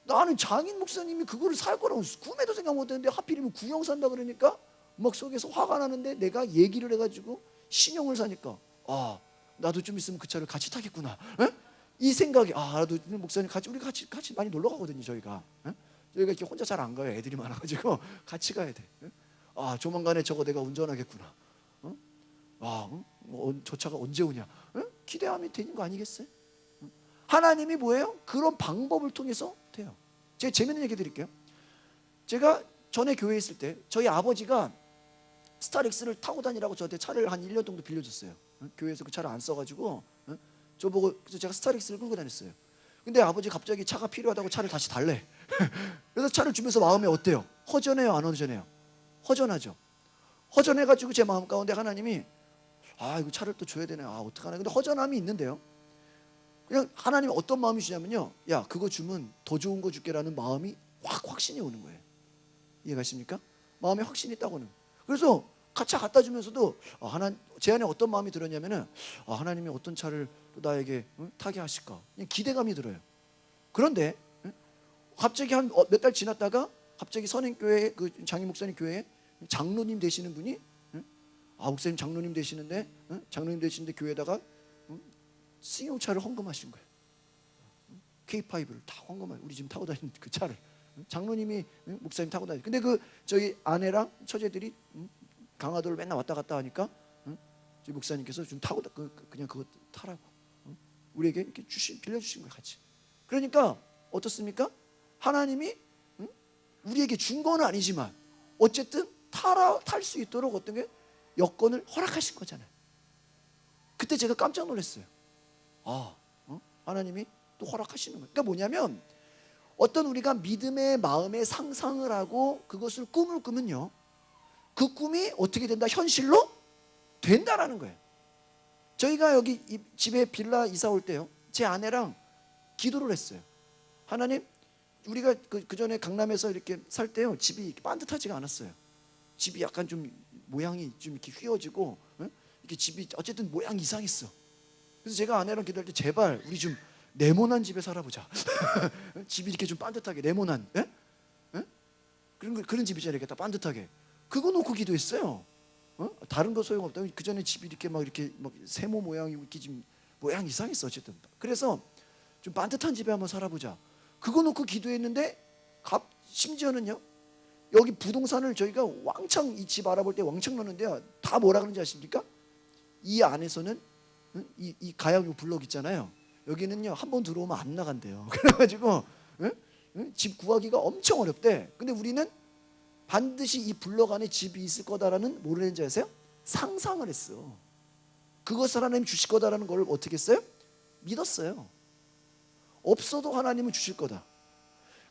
나는 장인 목사님이 그거를 살 거라고 꿈에도 생각 못했는데 하필이면 구형 산다 그러니까 막 속에서 화가 나는데 내가 얘기를 해가지고 신형을 사니까 아 나도 좀 있으면 그 차를 같이 타겠구나. 에? 이 생각이 나도 목사님 같이 우리 같이 많이 놀러 가거든요 저희가. 에? 저희가 이렇게 혼자 잘 안 가요. 애들이 많아가지고 같이 가야 돼. 에? 조만간에 저거 내가 운전하겠구나. 저 차가 언제 오냐? 에? 기대하면 되는 거 아니겠어요? 하나님이 뭐예요? 그런 방법을 통해서 돼요. 제가 재밌는 얘기 드릴게요. 제가 전에 교회에 있을 때 저희 아버지가 스타렉스를 타고 다니라고 저한테 차를 한 1년 정도 빌려줬어요. 교회에서 그 차를 안 써가지고 저보고 그래서 제가 스타렉스를 끌고 다녔어요. 근데 아버지 갑자기 차가 필요하다고 차를 다시 달래. 그래서 차를 주면서 마음이 어때요? 허전해요? 안 허전해요? 허전하죠. 허전해가지고 제 마음 가운데 하나님이 이거 차를 또 줘야 되네. 어떡하나. 근데 허전함이 있는데요. 그냥 하나님이 어떤 마음이 주냐면요, 야 그거 주면 더 좋은 거 줄게라는 마음이 확신이 오는 거예요. 이해가십니까? 마음에 확신이 있다고는. 그래서 같이 갖다 주면서도 제 안에 어떤 마음이 들었냐면은 하나님이 어떤 차를 또 나에게 타게 하실까, 그냥 기대감이 들어요. 그런데 갑자기 한 몇 달 지났다가 갑자기 선행교회 그 장인 목사님 교회에 장로님 되시는 분이 목사님 장로님 되시는데 교회에다가 승용차를 헌금하신 거예요. K5를 다 헌금하신, 우리 지금 타고 다니는 그 차를 장로님이 목사님 타고 다니. 근데 그 저희 아내랑 처제들이 강화도를 맨날 왔다 갔다 하니까 저희 목사님께서 좀 타고 그냥 그거 타라고 우리에게 이렇게 빌려주신 거예요, 같이. 그러니까 어떻습니까? 하나님이 우리에게 준 건 아니지만 어쨌든 탈 수 있도록 어떤 게 여건을 허락하신 거잖아요. 그때 제가 깜짝 놀랐어요. 하나님이 또 허락하시는 거예요. 그러니까 뭐냐면 어떤 우리가 믿음의 마음에 상상을 하고 그것을 꿈을 꾸면요, 그 꿈이 어떻게 된다? 현실로 된다라는 거예요. 저희가 여기 집에 빌라 이사 올 때요, 제 아내랑 기도를 했어요. 하나님, 우리가 그 전에 강남에서 이렇게 살 때요, 집이 반듯하지가 않았어요. 집이 약간 좀 모양이 좀 이렇게 휘어지고 이렇게 집이 어쨌든 모양이 이상했어. 그래서 제가 아내랑 기도할 때 제발 우리 좀 네모난 집에 살아보자. 집이 이렇게 좀 반듯하게 네모난, 그런 집 있잖아요, 이렇게 딱 반듯하게. 그거 놓고 기도했어요. 다른 거 소용없다. 그 전에 집이 이렇게 막 세모 모양이 이렇게 좀 모양이 이상했어 어쨌든. 그래서 좀 반듯한 집에 한번 살아보자. 그거 놓고 기도했는데 심지어는요, 여기 부동산을 저희가 왕창 이 집 알아볼 때 왕창 넣는데요, 다 뭐라 그런지 아십니까? 이 안에서는 이 가야금 블록 있잖아요, 여기는요 한 번 들어오면 안 나간대요. 그래가지고 집 구하기가 엄청 어렵대. 근데 우리는 반드시 이 블록 안에 집이 있을 거다라는 뭐를 했는지 아세요? 상상을 했어. 그것을 하나님 주실 거다라는 걸 어떻게 했어요? 믿었어요. 없어도 하나님은 주실 거다.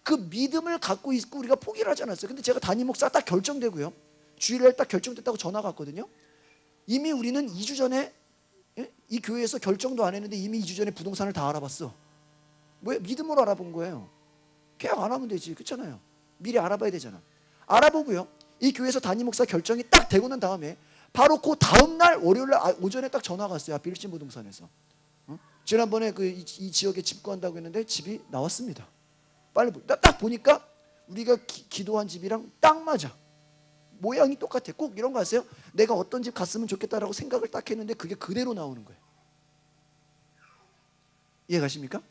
그 믿음을 갖고 있고 우리가 포기를 하지 않았어요. 근데 제가 담임 목사 딱 결정되고요, 주일날 딱 결정됐다고 전화가 왔거든요. 이미 우리는 2주 전에 이 교회에서 결정도 안 했는데 이미 2주 전에 부동산을 다 알아봤어. 왜? 믿음으로 알아본 거예요. 계약 안 하면 되지, 그렇잖아요. 미리 알아봐야 되잖아. 알아보고요, 이 교회에서 담임 목사 결정이 딱 되고 난 다음에 바로 그 다음날 월요일날 오전에 딱 전화가 왔어요. 빌진 부동산에서. 지난번에 이 지역에 집 구한다고 했는데 집이 나왔습니다. 빨리 딱 보니까 우리가 기도한 집이랑 딱 맞아. 모양이 똑같아. 꼭 이런 거 아세요? 내가 어떤 집 갔으면 좋겠다라고 생각을 딱 했는데 그게 그대로 나오는 거예요. 이해 가십니까?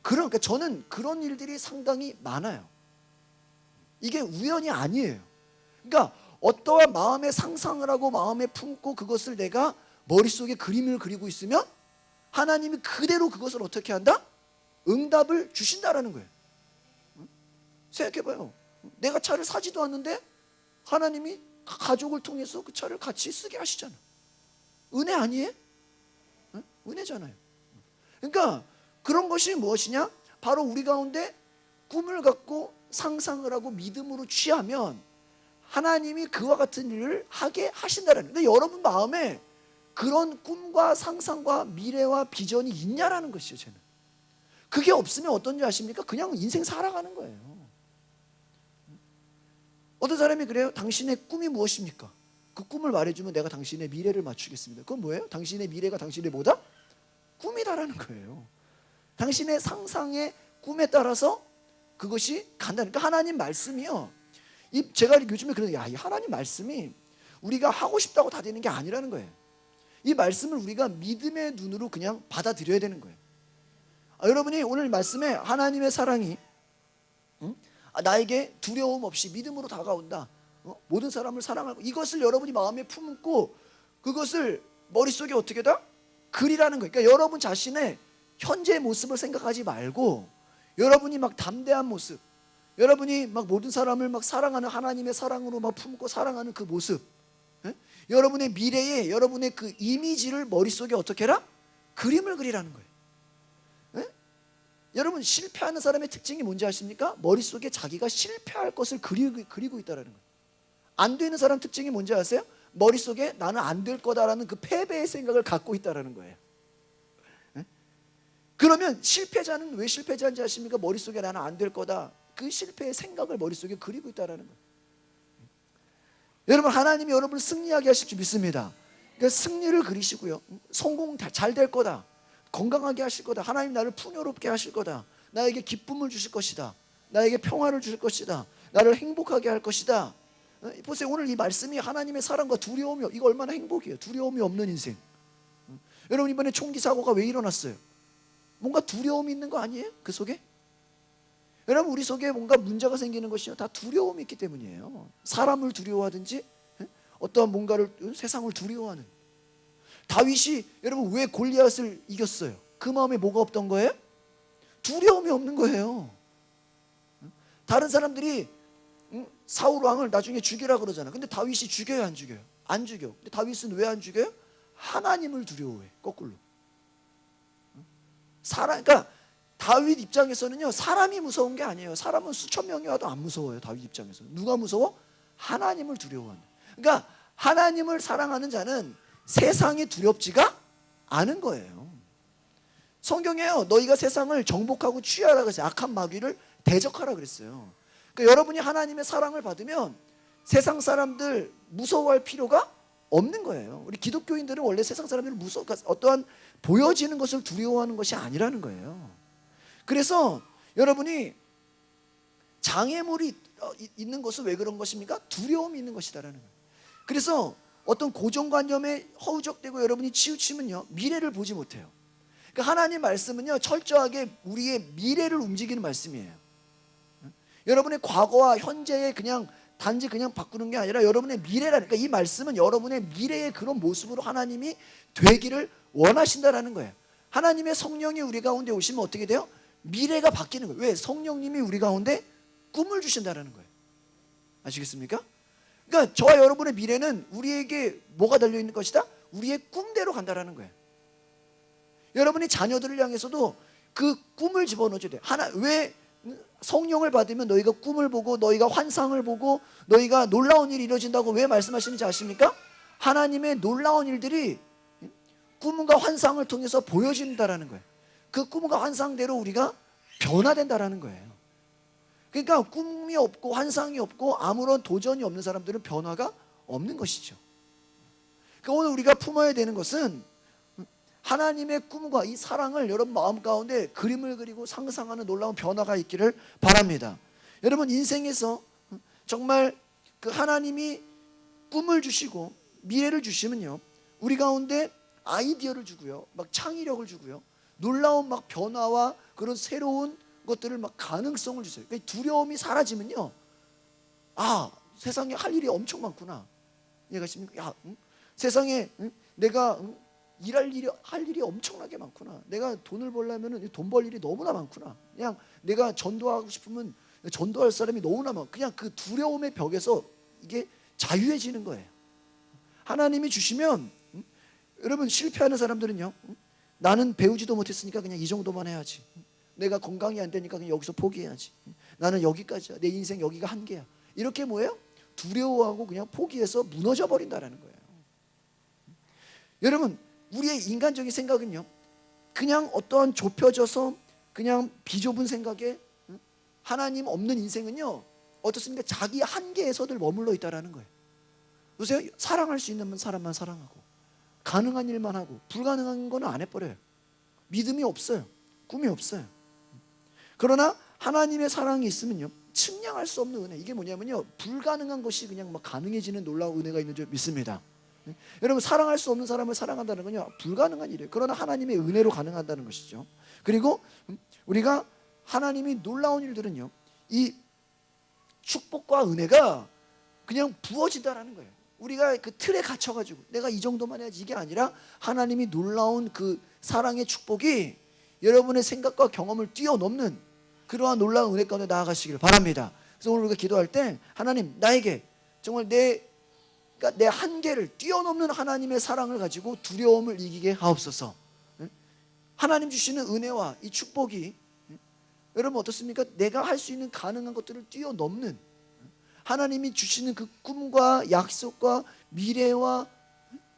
그러니까 저는 그런 일들이 상당히 많아요. 이게 우연이 아니에요. 그러니까 어떠한 마음에 상상을 하고 마음에 품고 그것을 내가 머릿속에 그림을 그리고 있으면 하나님이 그대로 그것을 어떻게 한다? 응답을 주신다라는 거예요. 생각해봐요. 내가 차를 사지도 않는데 하나님이 가족을 통해서 그 차를 같이 쓰게 하시잖아. 은혜 아니에요? 은혜잖아요. 그러니까 그런 것이 무엇이냐? 바로 우리 가운데 꿈을 갖고 상상을 하고 믿음으로 취하면 하나님이 그와 같은 일을 하게 하신다라는. 근데 여러분 마음에 그런 꿈과 상상과 미래와 비전이 있냐라는 것이죠. 저는 그게 없으면 어떤지 아십니까? 그냥 인생 살아가는 거예요. 어떤 사람이 그래요. 당신의 꿈이 무엇입니까? 그 꿈을 말해주면 내가 당신의 미래를 맞추겠습니다. 그건 뭐예요? 당신의 미래가 당신의 뭐다? 꿈이다라는 거예요. 당신의 상상의 꿈에 따라서 그것이 간다는. 그러니까 하나님 말씀이요. 제가 요즘에 그런 이 하나님 말씀이 우리가 하고 싶다고 다 되는 게 아니라는 거예요. 이 말씀을 우리가 믿음의 눈으로 그냥 받아들여야 되는 거예요. 여러분이 오늘 말씀에 하나님의 사랑이 나에게 두려움 없이 믿음으로 다가온다. 모든 사람을 사랑하고, 이것을 여러분이 마음에 품고 그것을 머릿속에 어떻게 다 그리라는 거예요. 그러니까 여러분 자신의 현재의 모습을 생각하지 말고 여러분이 막 담대한 모습, 여러분이 막 모든 사람을 막 사랑하는 하나님의 사랑으로 막 품고 사랑하는 그 모습, 여러분의 미래에 여러분의 그 이미지를 머릿속에 어떻게 해라? 그림을 그리라는 거예요. 여러분, 실패하는 사람의 특징이 뭔지 아십니까? 머릿속에 자기가 실패할 것을 그리고 있다는 거예요. 안 되는 사람 특징이 뭔지 아세요? 머릿속에 나는 안 될 거다라는 그 패배의 생각을 갖고 있다는 거예요. 그러면 실패자는 왜 실패자인지 아십니까? 머릿속에 나는 안 될 거다, 그 실패의 생각을 머릿속에 그리고 있다는 거예요. 여러분, 하나님이 여러분을 승리하게 하실 줄 믿습니다. 그러니까 승리를 그리시고요, 성공 잘 될 거다, 건강하게 하실 거다, 하나님 나를 풍요롭게 하실 거다, 나에게 기쁨을 주실 것이다, 나에게 평화를 주실 것이다, 나를 행복하게 할 것이다. 보세요, 오늘 이 말씀이 하나님의 사랑과 두려움이, 이거 얼마나 행복이에요. 두려움이 없는 인생. 여러분, 이번에 총기 사고가 왜 일어났어요? 뭔가 두려움이 있는 거 아니에요? 그 속에? 여러분, 우리 속에 뭔가 문제가 생기는 것이요, 다 두려움이 있기 때문이에요. 사람을 두려워하든지 어떠한 뭔가를, 세상을 두려워하는. 다윗이 여러분 왜 골리앗을 이겼어요? 그 마음에 뭐가 없던 거예요? 두려움이 없는 거예요. 다른 사람들이 사울 왕을 나중에 죽이라 그러잖아. 근데 다윗이 죽여요, 안 죽여요? 안 죽여. 근데 다윗은 왜 안 죽여요? 하나님을 두려워해. 거꾸로. 그러니까 다윗 입장에서는요, 사람이 무서운 게 아니에요. 사람은 수천 명이 와도 안 무서워요. 다윗 입장에서. 누가 무서워? 하나님을 두려워하는. 그러니까 하나님을 사랑하는 자는 세상이 두렵지가 않은 거예요. 성경에요, 너희가 세상을 정복하고 취하라 그랬어요. 악한 마귀를 대적하라 그랬어요. 그러니까 여러분이 하나님의 사랑을 받으면 세상 사람들 무서워할 필요가 없는 거예요. 우리 기독교인들은 원래 세상 사람들을 그러니까 어떠한 보여지는 것을 두려워하는 것이 아니라는 거예요. 그래서 여러분이 장애물이 있는 것은 왜 그런 것입니까? 두려움이 있는 것이다라는 거예요. 그래서 어떤 고정관념에 허우적대고 여러분이 치우치면요, 미래를 보지 못해요. 그러니까 하나님 말씀은요, 철저하게 우리의 미래를 움직이는 말씀이에요. 여러분의 과거와 현재에 그냥 단지 그냥 바꾸는 게 아니라 여러분의 미래라니까. 이 말씀은 여러분의 미래의 그런 모습으로 하나님이 되기를 원하신다라는 거예요. 하나님의 성령이 우리 가운데 오시면 어떻게 돼요? 미래가 바뀌는 거예요. 왜? 성령님이 우리 가운데 꿈을 주신다라는 거예요. 아시겠습니까? 그러니까 저와 여러분의 미래는 우리에게 뭐가 달려있는 것이다? 우리의 꿈대로 간다라는 거예요. 여러분이 자녀들을 향해서도 그 꿈을 집어넣어줘야 돼요. 왜 성령을 받으면 너희가 꿈을 보고 너희가 환상을 보고 너희가 놀라운 일이 이루어진다고 왜 말씀하시는지 아십니까? 하나님의 놀라운 일들이 꿈과 환상을 통해서 보여진다라는 거예요. 그 꿈과 환상대로 우리가 변화된다라는 거예요. 그러니까 꿈이 없고 환상이 없고 아무런 도전이 없는 사람들은 변화가 없는 것이죠. 그러니까 오늘 우리가 품어야 되는 것은 하나님의 꿈과 이 사랑을 여러분 마음 가운데 그림을 그리고 상상하는 놀라운 변화가 있기를 바랍니다. 여러분, 인생에서 정말 그 하나님이 꿈을 주시고 미래를 주시면요, 우리 가운데 아이디어를 주고요, 막 창의력을 주고요, 놀라운 막 변화와 그런 새로운 것들을 막 가능성을 주세요. 그러니까 두려움이 사라지면요, 세상에 할 일이 엄청 많구나. 이해가십니까? 세상에 내가 할 일이 엄청나게 많구나. 내가 돈을 벌려면 돈 벌 일이 너무나 많구나. 그냥 내가 전도하고 싶으면 전도할 사람이 너무나 많고, 그냥 그 두려움의 벽에서 이게 자유해지는 거예요. 하나님이 주시면 여러분, 실패하는 사람들은요, 나는 배우지도 못했으니까 그냥 이 정도만 해야지. 내가 건강이 안 되니까 그냥 여기서 포기해야지. 나는 여기까지야. 내 인생 여기가 한계야. 이렇게 뭐예요? 두려워하고 그냥 포기해서 무너져 버린다라는 거예요. 여러분, 우리의 인간적인 생각은요, 그냥 어떠한 좁혀져서 그냥 비좁은 생각에 하나님 없는 인생은요, 어떻습니까? 자기 한계에서 늘 머물러 있다라는 거예요. 보세요, 사랑할 수 있는 사람만 사랑하고 가능한 일만 하고 불가능한 거는 안 해버려요. 믿음이 없어요. 꿈이 없어요. 그러나 하나님의 사랑이 있으면요, 측량할 수 없는 은혜. 이게 뭐냐면요, 불가능한 것이 그냥 막 가능해지는 놀라운 은혜가 있는 줄 믿습니다. 여러분, 사랑할 수 없는 사람을 사랑한다는 건요, 불가능한 일이에요. 그러나 하나님의 은혜로 가능하다는 것이죠. 그리고 우리가 하나님이 놀라운 일들은요, 이 축복과 은혜가 그냥 부어진다라는 거예요. 우리가 그 틀에 갇혀가지고 내가 이 정도만 해야지, 이게 아니라 하나님이 놀라운 그 사랑의 축복이 여러분의 생각과 경험을 뛰어넘는 그러한 놀라운 은혜 가운데 나아가시기를 바랍니다. 그래서 오늘 우리가 기도할 때, 하나님, 나에게 정말 그러니까 내 한계를 뛰어넘는 하나님의 사랑을 가지고 두려움을 이기게 하옵소서. 하나님 주시는 은혜와 이 축복이, 여러분 어떻습니까? 내가 할 수 있는 가능한 것들을 뛰어넘는, 하나님이 주시는 그 꿈과 약속과 미래와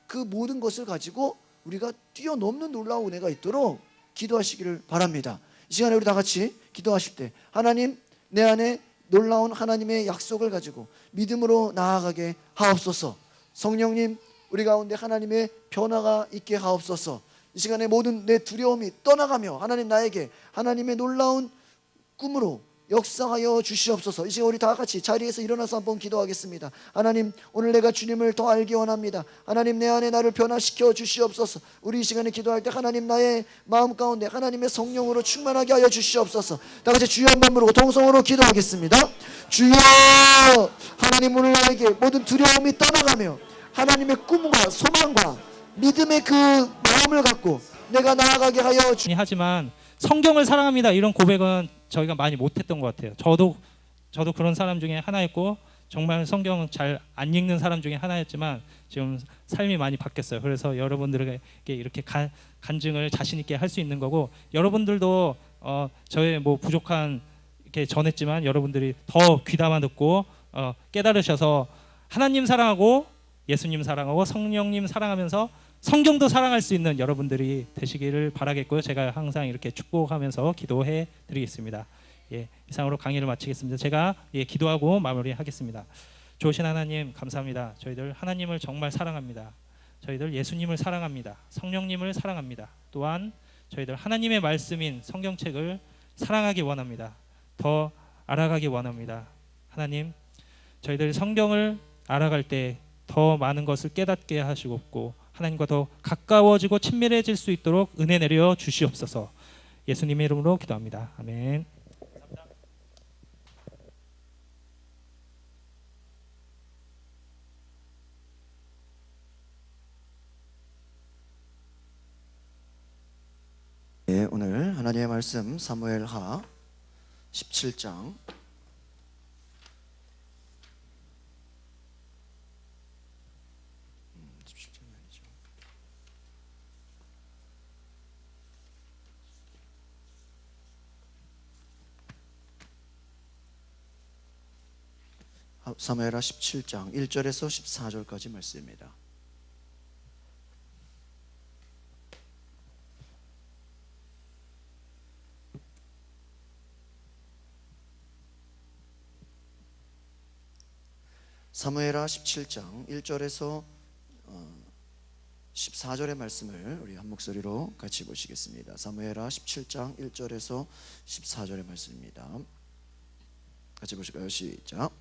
그 모든 것을 가지고 우리가 뛰어넘는 놀라운 은혜가 있도록 기도하시기를 바랍니다. 이 시간에 우리 다 같이 기도하실 때, 하나님, 내 안에 놀라운 하나님의 약속을 가지고 믿음으로 나아가게 하옵소서. 성령님, 우리 가운데 하나님의 변화가 있게 하옵소서. 이 시간에 모든 내 두려움이 떠나가며 하나님, 나에게 하나님의 놀라운 꿈으로 역사하여 주시옵소서. 이 시간 우리 다 같이 자리에서 일어나서 한번 기도하겠습니다. 하나님, 오늘 내가 주님을 더 알기 원합니다. 하나님, 내 안에 나를 변화시켜 주시옵소서. 우리 이 시간에 기도할 때 하나님, 나의 마음 가운데 하나님의 성령으로 충만하게 하여 주시옵소서. 다 같이 주여 한번 부르고 동성으로 기도하겠습니다. 주여, 하나님, 오늘 나에게 모든 두려움이 떠나가며 하나님의 꿈과 소망과 믿음의 그 마음을 갖고 내가 나아가게 하여 하지만 성경을 사랑합니다, 이런 고백은 저희가 많이 못했던 것 같아요. 저도 그런 사람 중에 하나였고, 정말 성경 잘 안 읽는 사람 중에 하나였지만 지금 삶이 많이 바뀌었어요. 그래서 여러분들에게 이렇게 간증을 자신 있게 할 수 있는 거고, 여러분들도 저의 뭐 부족한 이렇게 전했지만 여러분들이 더 귀담아 듣고 깨달으셔서 하나님 사랑하고 예수님 사랑하고 성령님 사랑하면서 성경도 사랑할 수 있는 여러분들이 되시기를 바라겠고요. 제가 항상 이렇게 축복하면서 기도해 드리겠습니다. 이상으로 강의를 마치겠습니다. 제가 기도하고 마무리하겠습니다. 좋으신 하나님, 감사합니다. 저희들 하나님을 정말 사랑합니다. 저희들 예수님을 사랑합니다. 성령님을 사랑합니다. 또한 저희들 하나님의 말씀인 성경책을 사랑하기 원합니다. 더 알아가기 원합니다. 하나님, 저희들 성경을 알아갈 때 더 많은 것을 깨닫게 하시고 하나님과 더 가까워지고 친밀해질 수 있도록 은혜 내려 주시옵소서. 예수님의 이름으로 기도합니다. 아멘. 네, 오늘 하나님의 말씀 사무엘하 17장 17장이 아니죠. 사무엘하 17장 1절에서 14절까지 말씀입니다. 사무엘하 17장 1절에서 14절의 말씀을 우리 한 목소리로 같이 보시겠습니다. 사무엘하 17장 1절에서 14절의 말씀입니다. 같이 보실까요? 시작.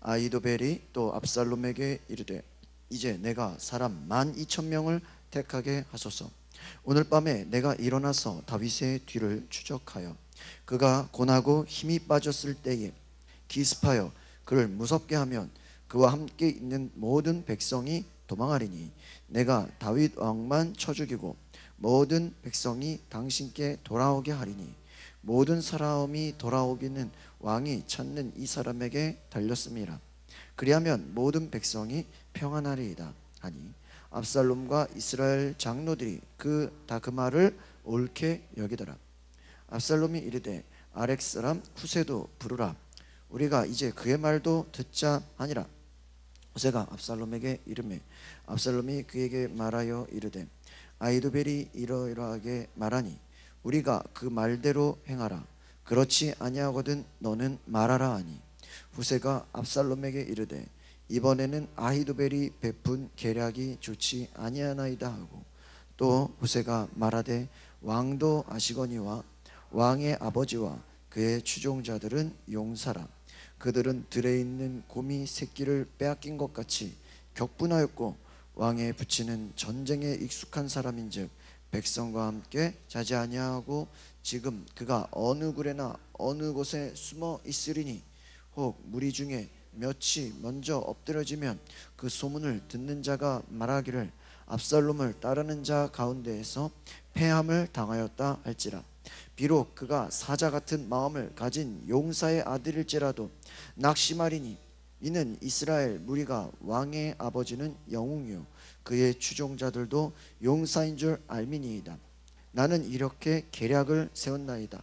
아히도벨이 또 압살롬에게 이르되, 이제 내가 사람 12,000명을 택하게 하소서. 오늘 밤에 내가 일어나서 다윗의 뒤를 추적하여 그가 곤하고 힘이 빠졌을 때에 기습하여 그를 무섭게 하면 그와 함께 있는 모든 백성이 도망하리니 내가 다윗 왕만 쳐 죽이고 모든 백성이 당신께 돌아오게 하리니 모든 사람이 돌아오기는 왕이 찾는 이 사람에게 달렸음이라. 그리하면 모든 백성이 평안하리이다 하니 압살롬과 이스라엘 장로들이 다 그 말을 옳게 여기더라. 압살롬이 이르되, 아렉 사람 후세도 부르라. 우리가 이제 그의 말도 듣자 하니라. 후세가 압살롬에게 이르매 압살롬이 그에게 말하여 이르되, 아히도벨이 이러이러하게 말하니 우리가 그 말대로 행하라. 그렇지 아니하거든 너는 말하라 하니 후세가 압살롬에게 이르되, 이번에는 아히도벨이 베푼 계략이 좋지 아니하나이다 하고, 또 후세가 말하되 왕도 아시거니와 왕의 아버지와 그의 추종자들은 용사라. 그들은 들에 있는 곰이 새끼를 빼앗긴 것 같이 격분하였고 왕에 붙이는 전쟁에 익숙한 사람인즉 백성과 함께 자지 아니하고 지금 그가 어느 굴에나 어느 곳에 숨어 있으리니 혹 무리 중에 몇이 먼저 엎드려지면 그 소문을 듣는 자가 말하기를 압살롬을 따르는 자 가운데에서 패함을 당하였다 할지라. 비록 그가 사자 같은 마음을 가진 용사의 아들일지라도 낙심하리니 이는 이스라엘 무리가 왕의 아버지는 영웅이요 그의 추종자들도 용사인 줄 알미니이다. 나는 이렇게 계략을 세웠나이다.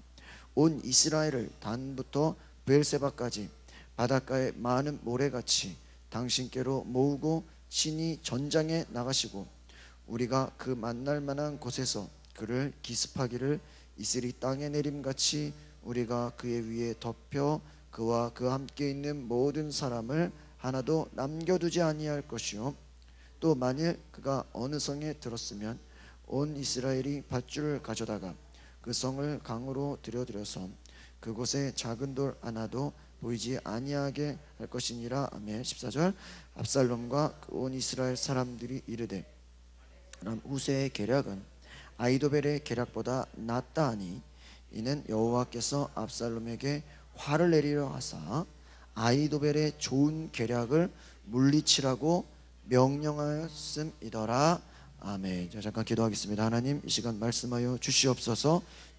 온 이스라엘을 단부터 브엘세바까지 바닷가의 많은 모래같이 당신께로 모으고 친히 전장에 나가시고 우리가 그 만날 만한 곳에서 그를 기습하기를 이슬이 땅에 내림같이 우리가 그의 위에 덮여 그와 그 함께 있는 모든 사람을 하나도 남겨두지 아니할 것이요 또 만일 그가 어느 성에 들었으면 온 이스라엘이 밧줄을 가져다가 그 성을 강으로 들여들여서 그곳에 작은 돌 하나도 보이지 아니하게 할 것이니라. 아멘. 14절. 압살롬과 그 온 이스라엘 사람들이 이르되 우세의 계략은 아히도벨의 계략보다 낫다 하니 이는 여호와께서 압살롬에게 화를 내리려 하사 아히도벨의 좋은 계략을 물리치라고 명령하였음이더라. 아멘. 자, 잠깐 기도하겠습니다. 하나님, 이 시간 말씀하여 주시옵소서.